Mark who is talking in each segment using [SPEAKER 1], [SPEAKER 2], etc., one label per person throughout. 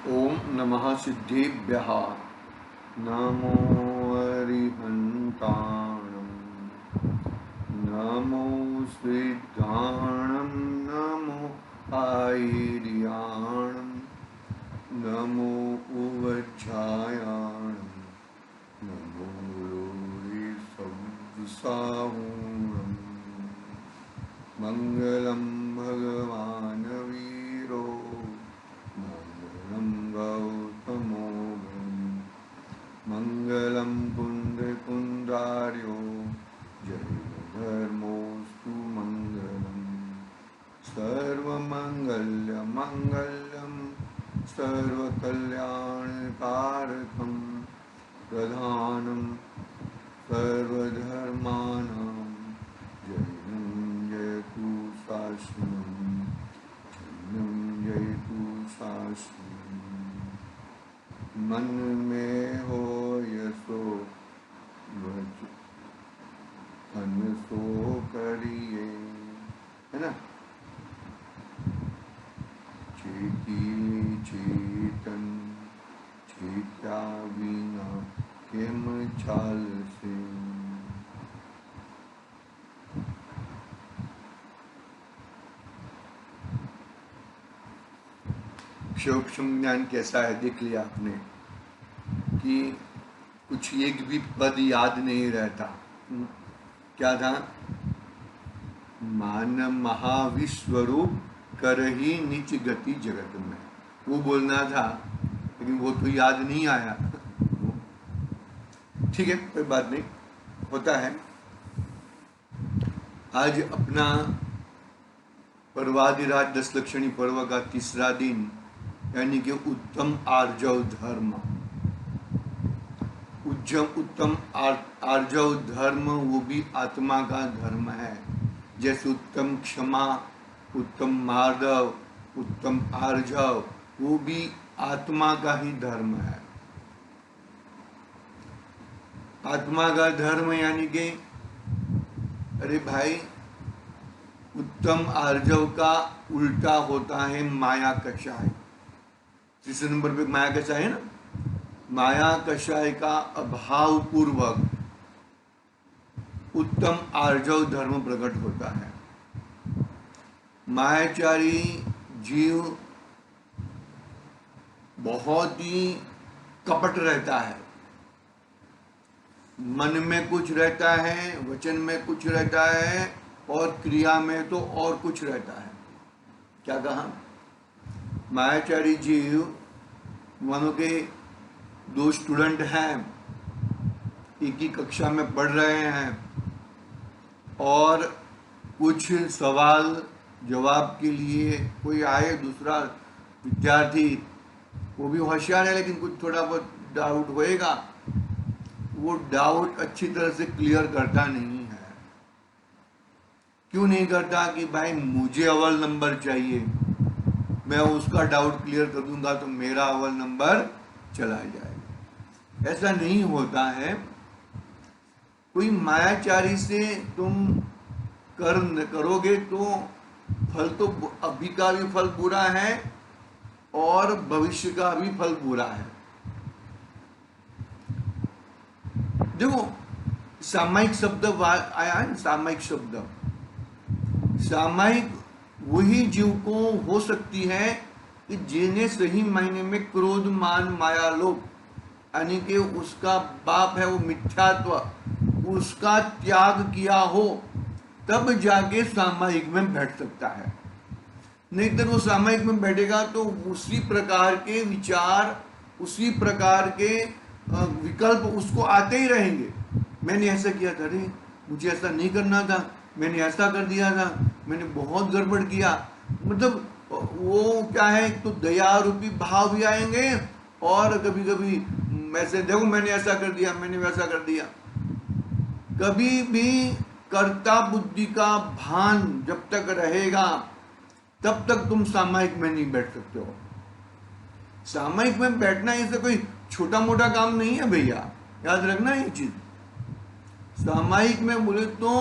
[SPEAKER 1] ओम नमः सिद्धेभ्यः। नमो अरिहन्ताणं। नमो सिद्धाणं। नमो आयर्याणं। नमो उवज्झायाणं। नमो लोरिसव्साहूणम्। मंगलम भगवान वीरो। मंगलम गौतमो मुनि। मंगलम पुंडरीकार्यो। जय धर्मोस्तु मंगलम। सर्वमंगल मंगलम सर्वकल्याणकारकम। प्रधानम सर्वधर्माणां। जयं जयतु शास्त्रम्। जयं जयतु शास्त्रम्। मन में हो यशो वच तन सो करिए, है ना। चेती चेतन चेत्या बिना केम चाल से। सूक्ष्म ज्ञान कैसा है देख लिया आपने कि कुछ एक भी पद याद नहीं रहता। क्या था? मान महाविश्वरूप करही नीच गति जगत में, वो बोलना था, लेकिन वो तो याद नहीं आया। ठीक है, कोई बात नहीं, होता है। आज अपना पर्वाधिराज 10 लक्षणी पर्व का तीसरा दिन, यानी कि उत्तम आर्जव धर्म। उत्तम आर्जव धर्म वो भी आत्मा का धर्म है। जैसे उत्तम क्षमा, उत्तम मार्दव, उत्तम आर्जव, वो भी आत्मा का ही धर्म है। आत्मा का धर्म यानी कि अरे भाई, उत्तम आर्जव का उल्टा होता है माया कषाय। तीसरे नंबर पे माया कषाय है ना। माया कषाय का अभाव पूर्वक उत्तम आर्जव धर्म प्रकट होता है। मायाचारी जीव बहुत ही कपट रहता है। मन में कुछ रहता है, वचन में कुछ रहता है, और क्रिया में तो और कुछ रहता है। क्या कहा? मायाचारी जीव, मानो के 2 स्टूडेंट हैं, एक ही कक्षा में पढ़ रहे हैं, और कुछ सवाल जवाब के लिए कोई आए, दूसरा विद्यार्थी, वो भी होशियार है लेकिन कुछ थोड़ा बहुत डाउट होएगा, वो डाउट अच्छी तरह से क्लियर करता नहीं है। क्यों नहीं करता? कि भाई मुझे अव्वल नंबर चाहिए, मैं उसका डाउट क्लियर कर दूंगा तो मेरा अव्वल नंबर चला जाएगा। ऐसा नहीं होता है। कोई मायाचारी से तुम करोगे तो फल तो अभी का भी फल बुरा है और भविष्य का भी फल बुरा है। देखो, सामायिक शब्द आया है। सामायिक शब्द, सामायिक वही जीव को हो सकती है कि जिन्हें सही मायने में क्रोध मान माया लोभ, यानी कि उसका बाप है वो मिथ्यात्व, उसका त्याग किया हो, तब जाके सामायिक में बैठ सकता है। नहीं तो वो सामायिक में बैठेगा तो उसी प्रकार के विचार, उसी प्रकार के विकल्प उसको आते ही रहेंगे। मैंने ऐसा किया था, अरे मुझे ऐसा नहीं करना था, मैंने ऐसा कर दिया था, मैंने बहुत गड़बड़ किया। मतलब वो क्या है, तो दया रूपी भाव भी आएंगे, और कभी कभी ऐसे देखो मैंने ऐसा कर दिया, मैंने वैसा कर दिया। कभी भी कर्ता बुद्धि का भान जब तक रहेगा तब तक तुम सामायिक में नहीं बैठ सकते हो। सामायिक में बैठना इसे कोई छोटा मोटा काम नहीं है भैया, याद रखना ये चीज। सामायिक में बोले तो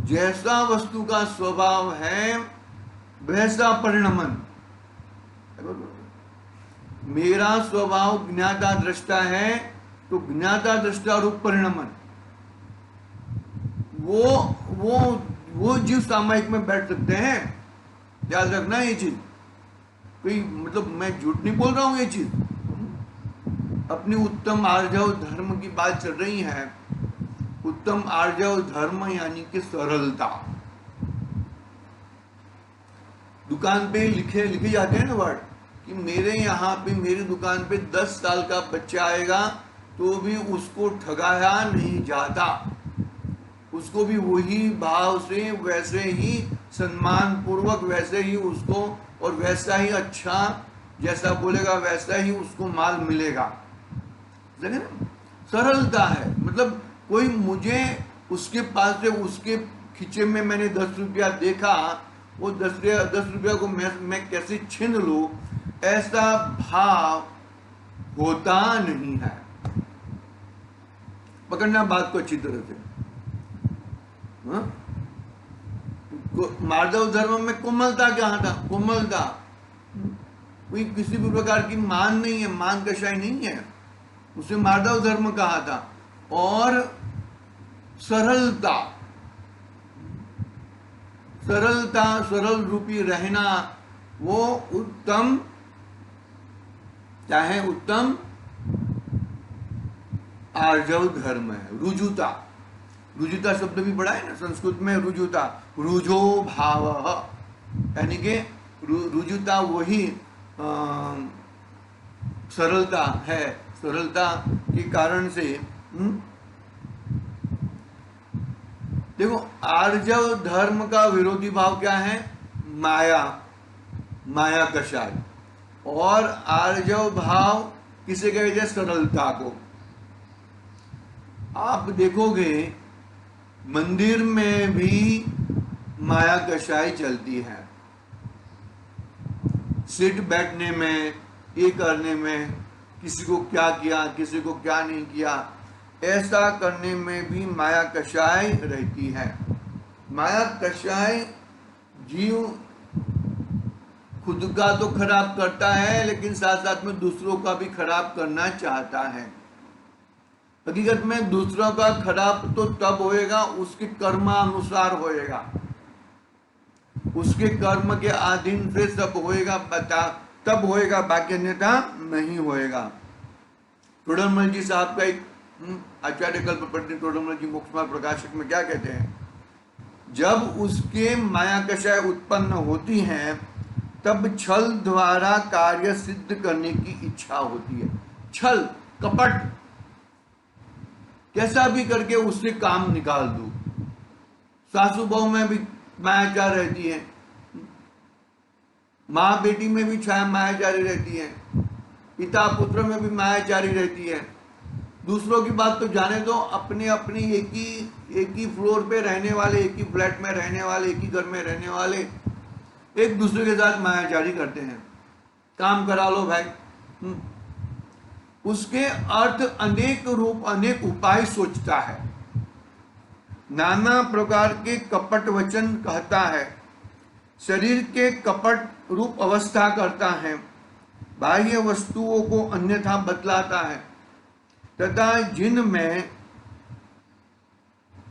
[SPEAKER 1] जैसा वस्तु का स्वभाव है वैसा परिणमन। मेरा स्वभाव ज्ञाता दृष्टा है, तो ज्ञाता दृष्टा रूप परिणमन, वो जीव सामायिक में बैठ सकते हैं। याद रखना ये चीज, कोई मतलब मैं झूठ नहीं बोल रहा हूं। ये चीज अपनी उत्तम आर्जव धर्म की बात चल रही है। उत्तम आर्जव धर्म यानी कि सरलता। दुकान पे लिखे जाते हैं ना वर्ड कि मेरे यहाँ पे मेरी दुकान पे 10 साल का बच्चा आएगा तो भी उसको ठगाया नहीं जाता, उसको भी वही भाव से, वैसे ही सम्मान पूर्वक, वैसे ही उसको और वैसा ही अच्छा जैसा बोलेगा वैसा ही उसको माल मिलेगा। सरलता है, मतलब कोई मुझे उसके पास से उसके खींचे में मैंने 10 रुपया देखा, वो 10 रुपया को मैं कैसे छीन लूं, ऐसा भाव होता नहीं है। पकड़ना बात को अच्छी तरह से। माधव धर्म में कोमलता क्या था? कोमलता, कोई किसी भी प्रकार की मान नहीं है, मान कषाय नहीं है, उसे माधव धर्म कहा था। और सरलता, सरलता, सरल रूपी रहना, वो उत्तम, चाहे उत्तम आर्जव धर्म है। रुजुता, रुजुता शब्द भी पढ़ा है ना संस्कृत में, रुजुता, रुजो भाव, यानी कि रुजुता वही सरलता है। सरलता के कारण से देखो, आर्जव धर्म का विरोधी भाव क्या है? माया, माया कषाय। और आर्जव भाव किसे कहते हैं? सरलता को। आप देखोगे मंदिर में भी माया कषाय चलती है, सिट बैठने में, ये करने में, किसी को क्या किया, किसी को क्या नहीं किया, ऐसा करने में भी माया कषाय रहती है। माया कषाय जीव खुद का तो खराब करता है, लेकिन साथ साथ में दूसरों का भी खराब करना चाहता है। हकीकत में दूसरों का खराब तो तब होएगा उसके कर्मानुसार होएगा, उसके कर्म के अधीन से सब होएगा, तब होएगा, बाकी अन्यथा नहीं होएगा। टोडरमल जी साहब का एक आचार्य कल्प पंडित टोडरमल जी मोक्षमार्ग प्रकाशक में क्या कहते हैं? जब उसके माया कषाय उत्पन्न होती हैं तब छल द्वारा कार्य सिद्ध करने की इच्छा होती है। छल, कपट, कैसा भी करके उससे काम निकाल दो। सासू बहू में भी मायाचार रहती है, माँ बेटी में भी मायाचारी रहती है, पिता पुत्र में भी मायाचारी रहती है। दूसरों की बात तो जाने दो, अपने अपनी एक ही फ्लोर पे रहने वाले, एक ही फ्लैट में रहने वाले, एक ही घर में रहने वाले एक दूसरे के साथ मायाचारी करते हैं। काम करा लो भाई। उसके अर्थ अनेक रूप, अनेक उपाय सोचता है, नाना प्रकार के कपट वचन कहता है, शरीर के कपट रूप अवस्था करता है, बाह्य वस्तुओं को अन्यथा बतलाता है, तथा जिनमें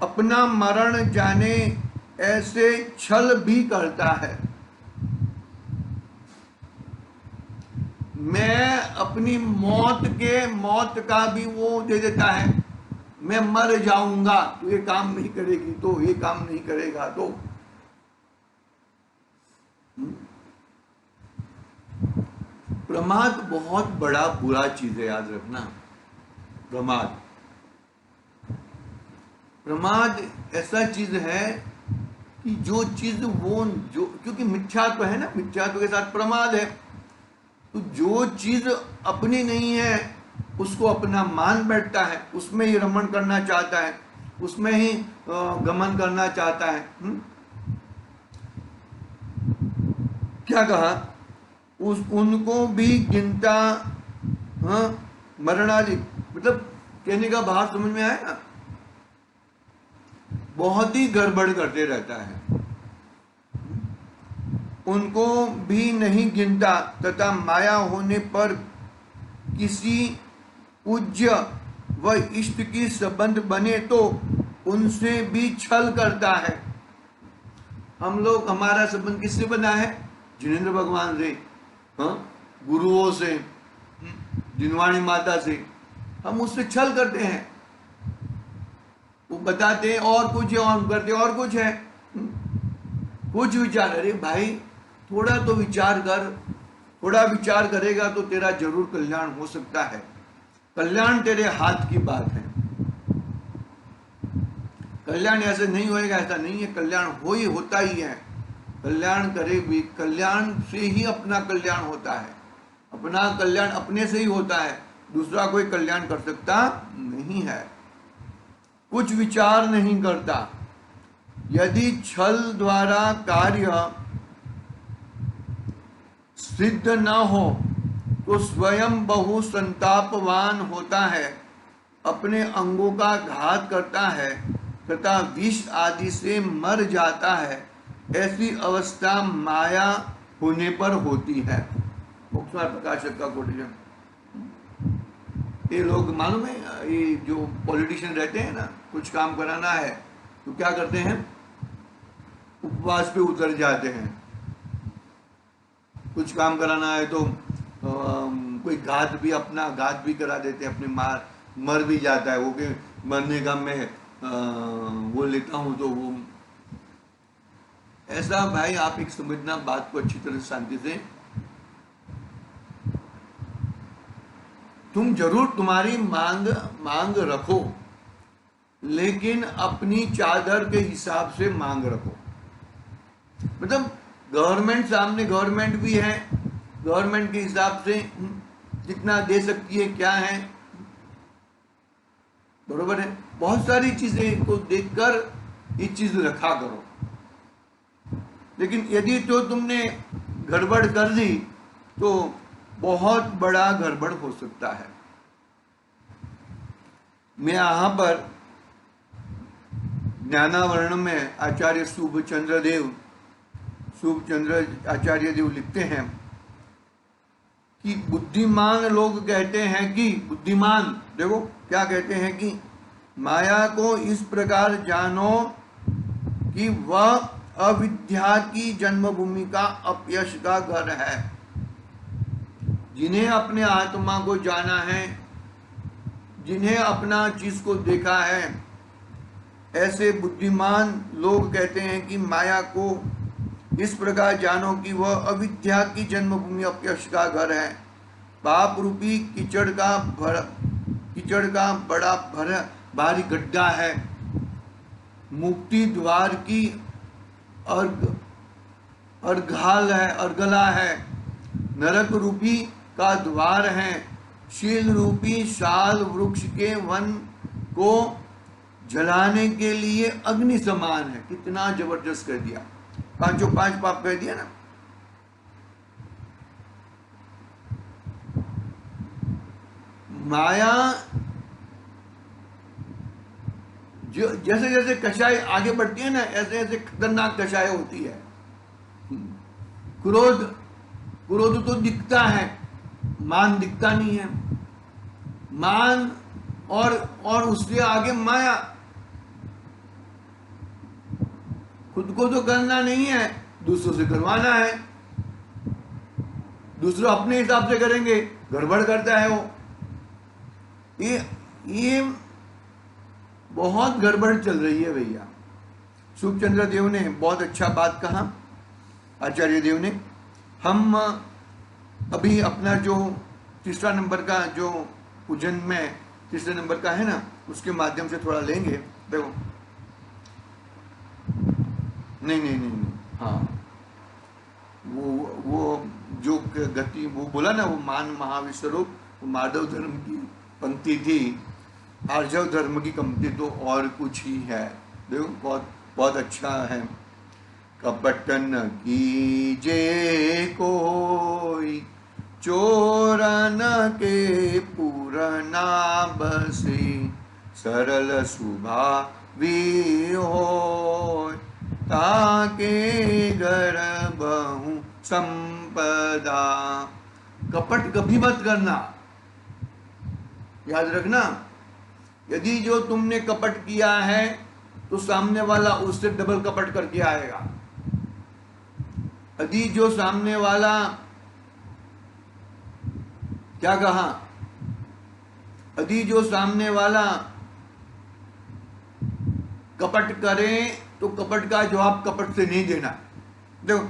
[SPEAKER 1] अपना मरण जाने ऐसे छल भी करता है। मैं अपनी मौत का भी वो दे देता है, मैं मर जाऊंगा तो ये काम नहीं करेगी, तो ये काम नहीं करेगा तो। प्रमाद बहुत बड़ा बुरा चीज है, याद रखना। प्रमाद ऐसा चीज है कि जो चीज वो जो, क्योंकि मिथ्यात्व है ना, मिथ्यात्व के साथ प्रमाद है, तो जो चीज अपनी नहीं है उसको अपना मान बैठता है, उसमें ही रमण करना चाहता है, उसमें ही गमन करना चाहता है। क्या कहा? उनको भी गिनता, मरणादि, मतलब कहने का भाव समझ में आया ना, बहुत ही गड़बड़ करते रहता है। उनको भी नहीं गिनता तथा माया होने पर किसी पूज्य व इष्ट की संबंध बने तो उनसे भी छल करता है। हम लोग, हमारा संबंध किससे बना है? जिनेंद्र भगवान से, हाँ, गुरुओं से, जिनवाणी माता से। हम उससे छल करते हैं, वो बताते हैं और कुछ है और हम करते और कुछ है। कुछ विचार, अरे भाई थोड़ा तो विचार कर, थोड़ा विचार करेगा तो तेरा जरूर कल्याण हो सकता है। कल्याण तेरे हाथ की बात है। कल्याण ऐसे नहीं होएगा ऐसा नहीं है, कल्याण होता ही है। कल्याण करे भी, कल्याण से ही अपना कल्याण होता है। अपना कल्याण अपने से ही होता है, दूसरा कोई कल्याण कर सकता नहीं है। कुछ विचार नहीं करता। यदि छल द्वारा कार्य सिद्ध न हो तो स्वयं बहु संतापवान होता है, अपने अंगों का घात करता है तथा विष आदि से मर जाता है। ऐसी अवस्था माया होने पर होती है। मुक्तमार प्रकाशक का कोटेशन। ये लोग मालूम है, ये जो पॉलिटिशियन रहते हैं ना, कुछ काम कराना है तो क्या करते हैं? उपवास पे उतर जाते हैं। कुछ काम कराना है तो कोई घात भी, अपना घात भी करा देते हैं, अपने मर भी जाता है वो, कि मरने का मैं वो लेता हूं तो वो ऐसा। भाई आप एक समझना बात को अच्छी तरह शांति से, तुम जरूर तुम्हारी मांग रखो, लेकिन अपनी चादर के हिसाब से मांग रखो। मतलब गवर्नमेंट सामने, गवर्नमेंट भी है, गवर्नमेंट के हिसाब से जितना दे सकती है क्या है, बरोबर है। बहुत सारी चीजें को देखकर ये चीज रखा करो। लेकिन यदि तो तुमने गड़बड़ कर दी तो बहुत बड़ा गड़बड़ हो सकता है। मैं यहां पर ज्ञानावरण में आचार्य शुभचंद्र आचार्य देव लिखते हैं कि बुद्धिमान लोग कहते हैं कि, बुद्धिमान देखो क्या कहते हैं कि माया को इस प्रकार जानो कि वह अविद्या की जन्मभूमि का अपयश का घर है। जिन्हें अपने आत्मा को जाना है, जिन्हें अपना चीज को देखा है, ऐसे बुद्धिमान लोग कहते हैं कि माया को इस प्रकार जानो कि वह अविद्या की जन्मभूमि अपयश का घर है। पाप रूपी कीचड़ का बड़ा भारी गड्ढा है। मुक्ति द्वार की अर्गला है। नरक रूपी का द्वार है। शील रूपी शाल वृक्ष के वन को जलाने के लिए अग्नि समान है। कितना जबरदस्त कर दिया, 5 पाप कह दिया ना। माया जो जैसे जैसे कषाय आगे बढ़ती है ना, ऐसे ऐसे खतरनाक कषाय होती है। क्रोध तो दिखता है, मान दिखता नहीं है। मान और उसके आगे माया। खुद को तो करना नहीं है, दूसरों से करवाना है। दूसरे अपने हिसाब से करेंगे, गड़बड़ करता है वो। ये बहुत गड़बड़ चल रही है भैया। शुभचंद्र देव ने बहुत अच्छा बात कहा, आचार्य देव ने। हम अभी अपना जो तीसरा नंबर का जो पूजन में तीसरे नंबर का है ना, उसके माध्यम से थोड़ा लेंगे। देखो, नहीं, हाँ, वो जो गति वो बोला ना, वो मान महाविश्वरूप, वो माधव धर्म की पंक्ति थी। आर्जव धर्म की पंक्ति तो और कुछ ही है। देखो बहुत बहुत अच्छा है। कपटन कीजे कोई चोरन के पूरना बसी, सरल सुभावी हो ताके गर्भहु संपदा। कपट कभी मत करना। याद रखना, यदि जो तुमने कपट किया है तो सामने वाला उससे डबल कपट करके आएगा। यदि जो सामने वाला क्या कहा, यदि जो सामने वाला कपट करे तो कपट का जवाब कपट से नहीं देना। देखो,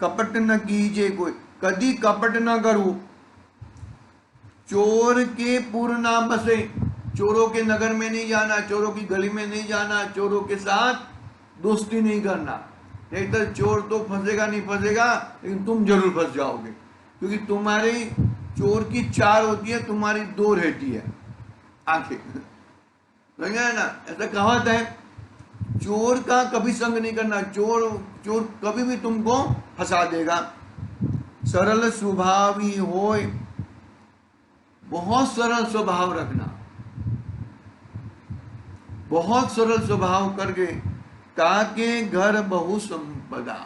[SPEAKER 1] कपट न कीजिए कोई, कभी कपट न करो, चोर के पुर ना बसे, चोरों के नगर में नहीं जाना, चोरों की गली में नहीं जाना, चोरों के साथ दोस्ती नहीं करना, नहीं तो चोर तो फंसेगा नहीं फंसेगा, लेकिन तुम जरूर फंस जाओगे, क्योंकि तुम्हारी चोर की 4 होती है, तुम्हारी 2 रहती है आंखें, समझा ना। ऐसा कहावत है, चोर का कभी संग नहीं करना, चोर चोर कभी भी तुमको फंसा देगा। सरल स्वभावी होए, बहुत सरल स्वभाव रखना, बहुत सरल स्वभाव करके, ताके घर बहु संपदा,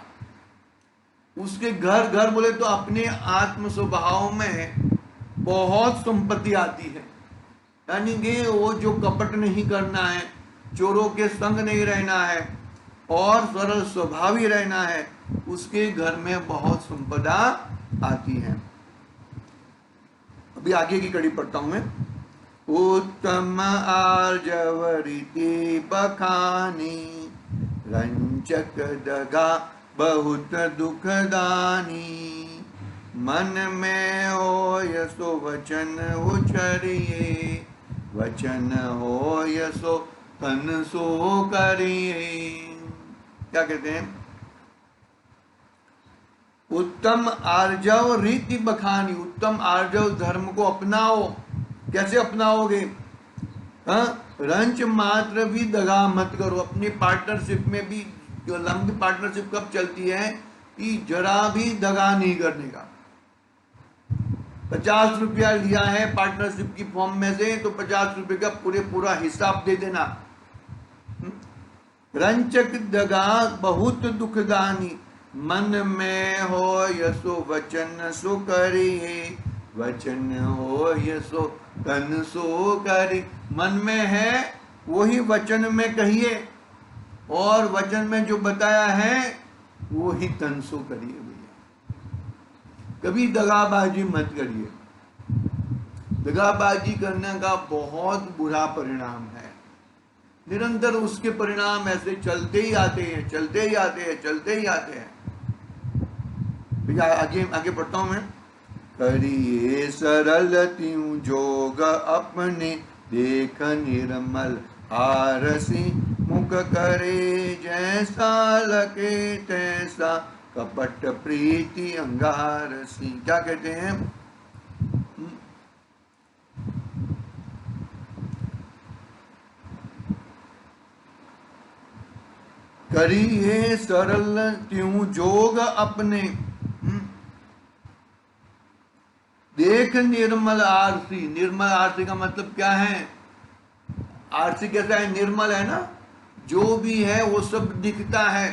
[SPEAKER 1] उसके घर, घर बोले तो अपने आत्म स्वभाव में बहुत संपत्ति आती है, यानी कि वो जो कपट नहीं करना है, चोरों के संग नहीं रहना है और सरल स्वभावी रहना है, उसके घर में बहुत संपदा आती है। अभी आगे की कड़ी पढ़ता हूं मैं। उत्तम आर्जव रीति बखानी, रंचक दगा बहुत दुखदानी, मन में हो यसो वचन उचरिए, वचन हो यसो तन सो करिए। क्या कहते हैं, उत्तम आर्जव रीति बखानी, उत्तम आर्जव धर्म को अपनाओ। कैसे अपनाओगे, हाँ, रंच मात्र भी दगा मत करो। अपनी पार्टनरशिप में भी, जो लंबी पार्टनरशिप कब चलती है कि जरा भी दगा नहीं करने का। 50 रुपया लिया है पार्टनरशिप की फॉर्म में से, तो 50 रुपये का पूरा हिसाब दे देना। रंचक दगा बहुत दुखदानी, मन में हो यसो वचन सो करिए, वचन हो यसो तन सो करी। मन में है वही वचन में कहिए, और वचन में जो बताया है वो ही तन सो करिए। भैया कभी दगाबाजी मत करिए, दगाबाजी करने का बहुत बुरा परिणाम है। निरंतर उसके परिणाम ऐसे चलते ही आते हैं, चलते ही आते हैं, चलते ही आते हैं। आगे आगे पढ़ता हूं मैं। करिए सरल त्यों जोग अपने, देख निर्मल आरसी, मुख करे जैसा लगे तैसा, कपट प्रीति अंगारसी। क्या कहते हैं, करिए सरल त्यों जोग अपने, देख निर्मल आरसी। निर्मल आरसी का मतलब क्या है, आरसी कैसा है, निर्मल है ना, जो भी है वो सब दिखता है।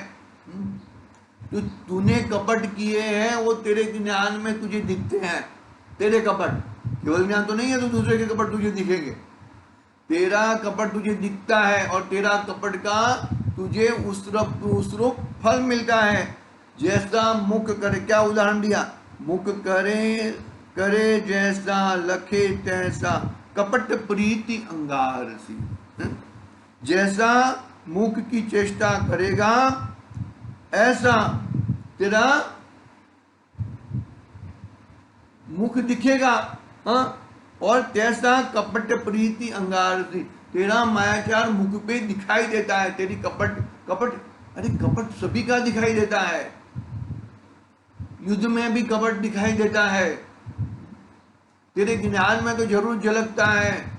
[SPEAKER 1] जो तूने कपट किए हैं वो तेरे ज्ञान में तुझे दिखते हैं। तेरे कपट केवल ज्ञान तो नहीं है, तो दूसरे के कपट तुझे दिखेंगे। तेरा कपट तुझे दिखता है और तेरा कपट का तुझे उस रूप फल मिलता है। जैसा मुख करे, क्या उदाहरण दिया, मुख करे करे जैसा लखे तैसा, कपट प्रीति अंगारसी। जैसा मुख की चेष्टा करेगा ऐसा तेरा मुख दिखेगा, हाँ? और तैसा कपट प्रीति अंगारसी, तेरा मायाचार मुख पे दिखाई देता है। तेरी कपट अरे कपट सभी का दिखाई देता है, युद्ध में भी कपट दिखाई देता है, तेरे ज्ञान में तो जरूर झलकता है।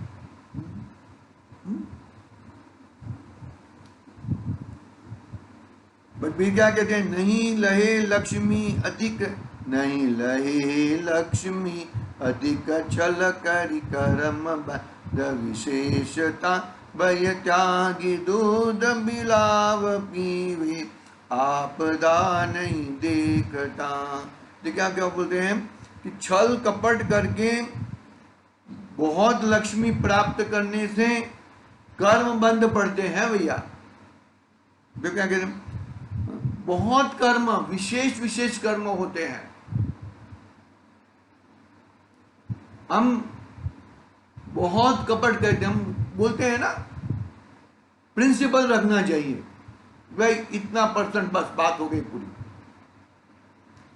[SPEAKER 1] बट भी क्या कहते हैं, नहीं लहे लक्ष्मी अधिक, नहीं लहे लक्ष्मी अधिक, छल करि करम बद विशेषता, भय त्यागी दूध बिलाव पीवे, आपदा नहीं देखता। तो क्या क्या बोलते हैं कि छल कपट करके बहुत लक्ष्मी प्राप्त करने से कर्म बंद पड़ते हैं भैया। देखो क्या कहते हैं, बहुत कर्म, विशेष विशेष कर्म होते हैं। हम बहुत कपट करते, हम बोलते हैं ना, प्रिंसिपल रखना चाहिए भाई, इतना परसेंट बस, बात हो गई पूरी।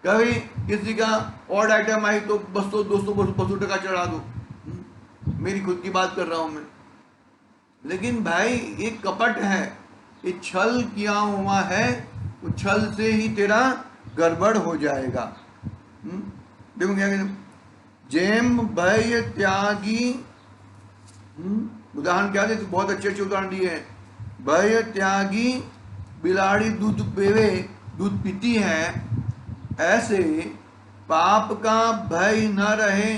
[SPEAKER 1] कभी किसी का ऑड आइटम आई तो बस तो 200-200 टका चढ़ा दो, मेरी खुद की बात कर रहा हूं मैं। लेकिन भाई ये कपट है, ये छल किया हुआ है, तो छल से ही तेरा गड़बड़ हो जाएगा। देखो क्या कहते, जेम भय त्यागी, उदाहरण क्या देते, बहुत अच्छे अच्छे उदाहरण दिए हैं। भय त्यागी बिलाड़ी दूध पीवे, दूध पीती है, ऐसे पाप का भय न रहे,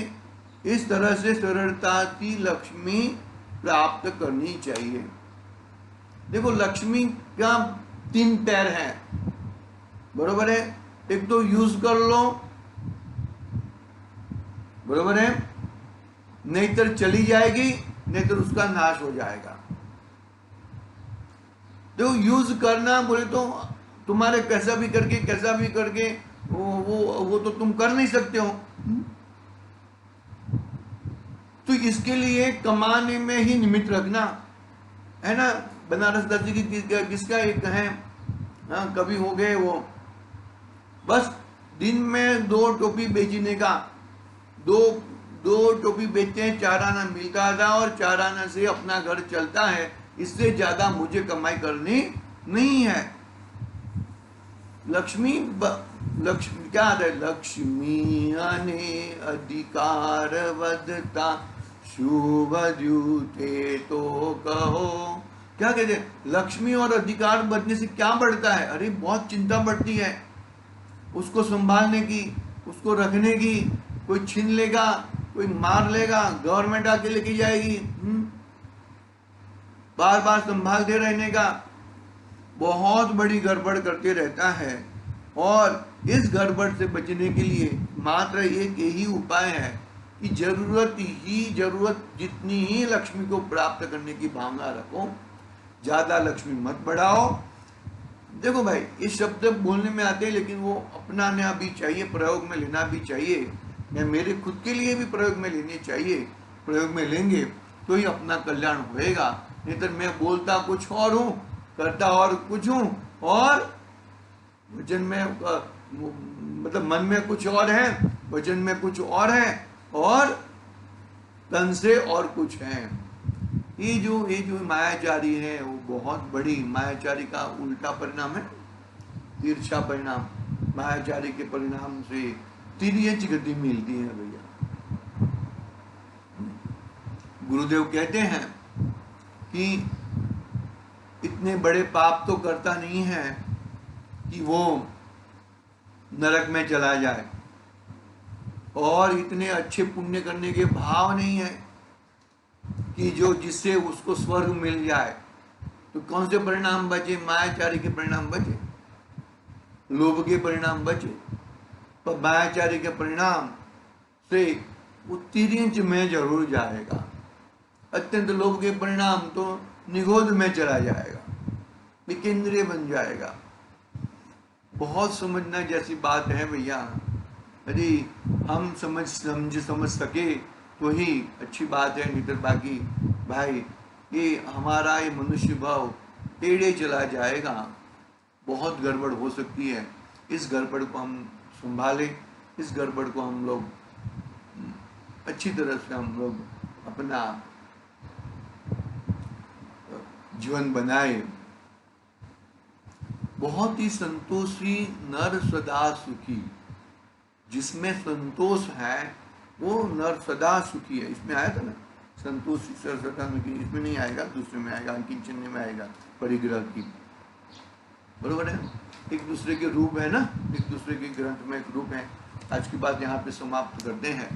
[SPEAKER 1] इस तरह से सरलता की लक्ष्मी प्राप्त करनी चाहिए। देखो लक्ष्मी का 3 पैर हैं, बरोबर है। एक तो यूज कर लो, बरोबर है, नहीं तो चली जाएगी, नहीं तो उसका नाश हो जाएगा। देखो यूज करना बोले तो तुम्हारे कैसा भी करके वो तो तुम कर नहीं सकते हो। तो इसके लिए कमाने में ही निमित्त रखना है ना। बनारस दर्जी की किसका एक है, हाँ, कभी हो गए वो, बस दिन में 2 टोपी बेचने का, दो टोपी बेचते हैं, 4 आना मिलता था और 4 आना से अपना घर चलता है, इससे ज्यादा मुझे कमाई करनी नहीं है। लक्ष्मी क्या आता है, लक्ष्मी अने अधिकार वधता शुभ द्यूते तो कहो। क्या कहते हैं, लक्ष्मी और अधिकार बढ़ने से क्या बढ़ता है, अरे बहुत चिंता बढ़ती है, उसको संभालने की, उसको रखने की। कोई छीन लेगा, कोई मार लेगा, गवर्नमेंट आके लेके जाएगी, बार बार संभालते रहने का, बहुत बड़ी गड़बड़ करते रहता है। और इस गड़बड़ से बचने के लिए मात्र एक यही उपाय है कि जरूरत जितनी ही लक्ष्मी को प्राप्त करने की भावना रखो, ज्यादा लक्ष्मी मत बढ़ाओ। देखो भाई, ये शब्द बोलने में आते हैं, लेकिन वो अपनाना भी चाहिए, प्रयोग में लेना भी चाहिए। मैं मेरे खुद के लिए भी प्रयोग में लेने चाहिए, प्रयोग में लेंगे तो ही अपना कल्याण होएगा। नहीं तो मैं बोलता कुछ और हूँ, करता और कुछ हूँ, और वचन में मतलब मन में कुछ और है, वचन में कुछ और है, और तन से और कुछ है। ये जो मायाचारी है, वो बहुत बड़ी, मायाचारी का उल्टा परिणाम है तिरछा परिणाम। मायाचारी के परिणाम से तिर्यच गति मिलती है भैया। गुरुदेव कहते हैं कि इतने बड़े पाप तो करता नहीं है कि वो नरक में चला जाए, और इतने अच्छे पुण्य करने के भाव नहीं है कि जो जिससे उसको स्वर्ग मिल जाए। तो कौन से परिणाम बचे, मायाचारी के परिणाम बचे, लोभ के परिणाम बचे। पर मायाचारी के परिणाम से वो तिर्यंच में जरूर जाएगा, अत्यंत लोभ के परिणाम तो निगोद में चला जाएगा, विकेंद्रीय बन जाएगा। बहुत समझना जैसी बात है भैया। यदि हम समझ सके तो ही अच्छी बात है, नहीं तो बाकी भाई ये हमारा ये मनुष्य भाव टेढ़े चला जाएगा, बहुत गड़बड़ हो सकती है। इस गड़बड़ को हम संभालें, इस गड़बड़ को हम लोग अच्छी तरह से हम लोग अपना जीवन बनाए। बहुत ही संतोषी नर सदा सुखी, जिसमें संतोष है वो नर सदा सुखी है। इसमें आया था ना, संतोषी सर सदा सुखी, इसमें नहीं आएगा, दूसरे में आएगा, अंकिंचन में आएगा, परिग्रह की, बरोबर है। एक दूसरे के रूप है ना, एक दूसरे के ग्रंथ में एक रूप है। आज की बात यहाँ पे समाप्त करते हैं।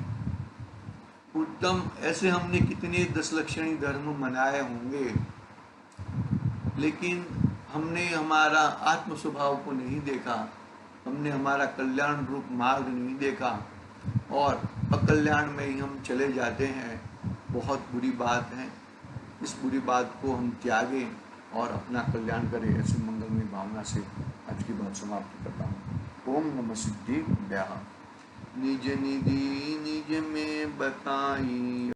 [SPEAKER 1] उत्तम, ऐसे हमने कितने 10 लक्षणी धर्म मनाए होंगे, लेकिन हमने हमारा आत्म स्वभाव को नहीं देखा, हमने हमारा कल्याण रूप मार्ग नहीं देखा, और अकल्याण में ही हम चले जाते हैं। बहुत बुरी बात है। इस बुरी बात को हम त्यागें और अपना कल्याण करें, ऐसी मंगलमय भावना से आज की बात समाप्त करता हूँ। ओम नमः सिद्धि। निज निधि निज में बताई